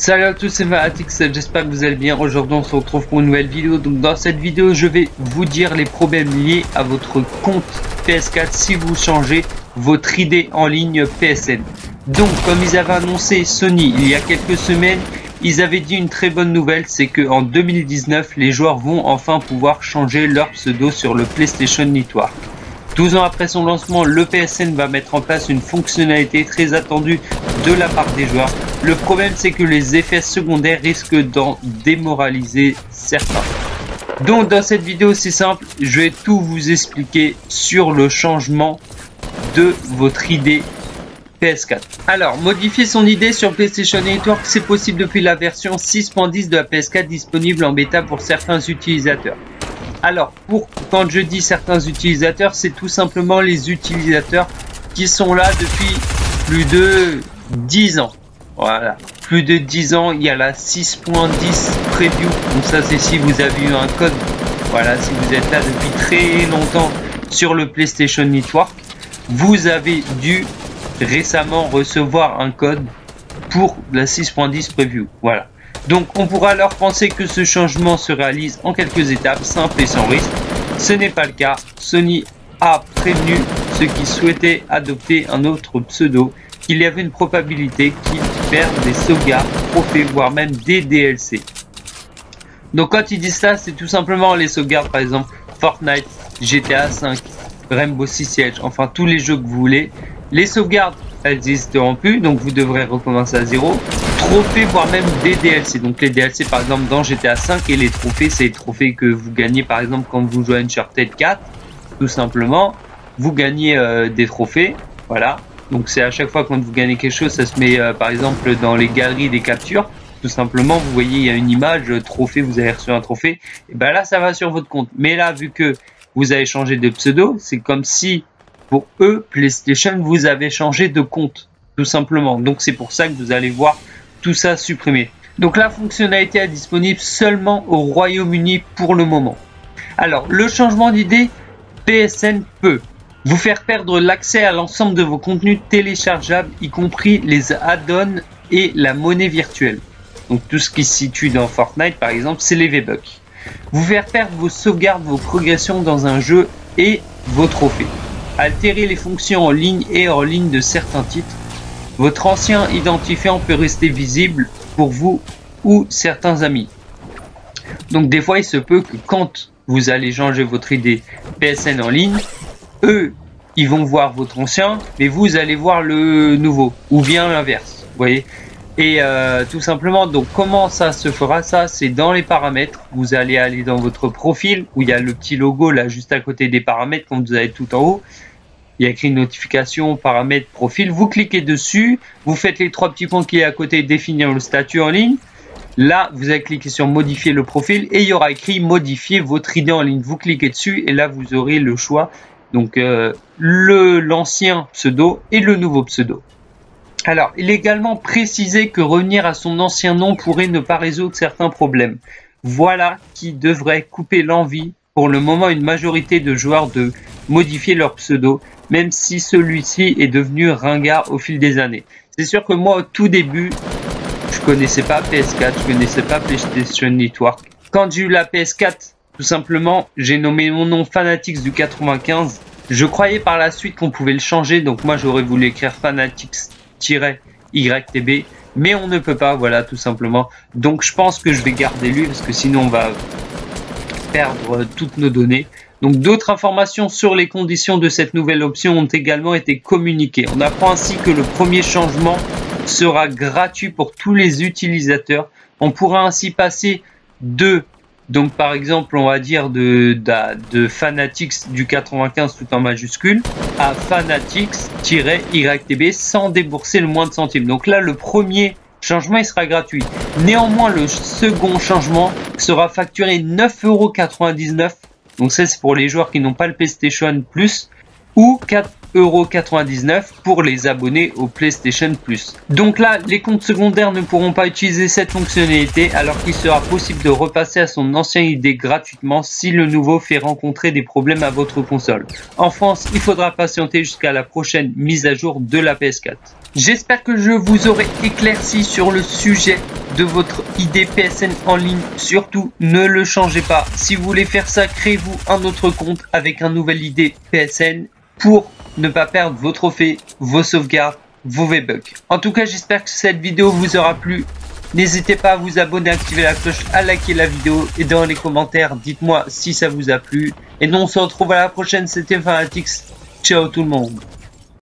Salut à tous, c'est Fanatix, j'espère que vous allez bien. Aujourd'hui on se retrouve pour une nouvelle vidéo. Donc dans cette vidéo je vais vous dire les problèmes liés à votre compte PS4 si vous changez votre ID en ligne PSN. Donc comme ils avaient annoncé Sony il y a quelques semaines, ils avaient dit une très bonne nouvelle, c'est que en 2019 les joueurs vont enfin pouvoir changer leur pseudo sur le PlayStation Network. 12 ans après son lancement, le PSN va mettre en place une fonctionnalité très attendue de la part des joueurs. Le problème, c'est que les effets secondaires risquent d'en démoraliser certains. Donc dans cette vidéo, c'est simple, je vais tout vous expliquer sur le changement de votre ID PS4. Alors, modifier son ID sur PlayStation Network, c'est possible depuis la version 6.10 de la PS4 disponible en bêta pour certains utilisateurs. Alors, quand je dis certains utilisateurs, c'est tout simplement les utilisateurs qui sont là depuis plus de 10 ans. Voilà, plus de 10 ans, il y a la 6.10 preview. Donc ça, c'est si vous avez eu un code. Voilà, si vous êtes là depuis très longtemps sur le PlayStation Network, vous avez dû récemment recevoir un code pour la 6.10 preview. Voilà. Donc on pourra alors penser que ce changement se réalise en quelques étapes, simples et sans risque. Ce n'est pas le cas. Sony a prévenu ceux qui souhaitaient adopter un autre pseudo qu'il y avait une probabilité qu'ils perdent des sauvegardes, trophées, voire même des DLC. Donc quand ils disent ça, c'est tout simplement les sauvegardes, par exemple Fortnite, GTA 5, Rainbow Six Siege, enfin tous les jeux que vous voulez. Les sauvegardes, elles n'existeront plus, donc vous devrez recommencer à zéro. Trophées, voire même des DLC. Donc les DLC par exemple dans GTA 5 et les trophées, c'est les trophées que vous gagnez par exemple quand vous jouez à Uncharted 4. Tout simplement, vous gagnez des trophées. Voilà. Donc c'est à chaque fois quand vous gagnez quelque chose, ça se met par exemple dans les galeries des captures. Tout simplement, vous voyez, il y a une image, trophée, vous avez reçu un trophée. Et ben là, ça va sur votre compte. Mais là, vu que vous avez changé de pseudo, c'est comme si pour eux, PlayStation, vous avez changé de compte. Tout simplement. Donc c'est pour ça que vous allez voir tout ça supprimé. Donc la fonctionnalité est disponible seulement au Royaume-Uni pour le moment. Alors le changement d'idée, PSN peut vous faire perdre l'accès à l'ensemble de vos contenus téléchargeables, y compris les add-ons et la monnaie virtuelle. Donc tout ce qui se situe dans Fortnite par exemple, c'est les V-Bucks. Vous faire perdre vos sauvegardes, vos progressions dans un jeu et vos trophées. Altérer les fonctions en ligne et hors ligne de certains titres. Votre ancien identifiant peut rester visible pour vous ou certains amis. Donc des fois, il se peut que quand vous allez changer votre ID PSN en ligne, eux, ils vont voir votre ancien, mais vous allez voir le nouveau, ou bien l'inverse, vous voyez. Et tout simplement, donc comment ça se fera? Ça, c'est dans les paramètres. Vous allez aller dans votre profil, où il y a le petit logo là, juste à côté des paramètres, comme vous avez tout en haut. Il y a écrit notification, paramètres, profil. Vous cliquez dessus, vous faites les trois petits points qui est à côté, définir le statut en ligne. Là, vous allez cliquer sur modifier le profil et il y aura écrit modifier votre ID en ligne. Vous cliquez dessus et là, vous aurez le choix. Donc, l'ancien pseudo et le nouveau pseudo. Alors, il est également précisé que revenir à son ancien nom pourrait ne pas résoudre certains problèmes. Voilà qui devrait couper l'envie pour le moment une majorité de joueurs de modifier leur pseudo, même si celui-ci est devenu ringard au fil des années. C'est sûr que moi, au tout début, je connaissais pas PS4, je connaissais pas PlayStation Network. Quand j'ai eu la PS4, tout simplement, j'ai nommé mon nom Fanatix du 95. Je croyais par la suite qu'on pouvait le changer, donc moi j'aurais voulu écrire Fanatix-YTB, mais on ne peut pas, voilà, tout simplement. Donc je pense que je vais garder lui, parce que sinon on va perdre toutes nos données. Donc d'autres informations sur les conditions de cette nouvelle option ont également été communiquées. On apprend ainsi que le premier changement sera gratuit pour tous les utilisateurs. On pourra ainsi passer donc par exemple on va dire de Fanatix du 95 tout en majuscule à Fanatix-YTB sans débourser le moindre centime. Donc là le premier changement il sera gratuit. Néanmoins le second changement sera facturé 9,99 €. Donc ça c'est pour les joueurs qui n'ont pas le PlayStation Plus ou 4,99 € pour les abonnés au PlayStation Plus. Donc là, les comptes secondaires ne pourront pas utiliser cette fonctionnalité alors qu'il sera possible de repasser à son ancien ID gratuitement si le nouveau fait rencontrer des problèmes à votre console. En France, il faudra patienter jusqu'à la prochaine mise à jour de la PS4. J'espère que je vous aurai éclairci sur le sujet de votre ID PSN en ligne. Surtout, ne le changez pas. Si vous voulez faire ça, créez-vous un autre compte avec un nouvel ID PSN pour ne pas perdre vos trophées, vos sauvegardes, vos V-Bucks. En tout cas, j'espère que cette vidéo vous aura plu. N'hésitez pas à vous abonner, à activer la cloche, à liker la vidéo et dans les commentaires, dites-moi si ça vous a plu. Et nous, on se retrouve à la prochaine. C'était Fanatics. Ciao tout le monde.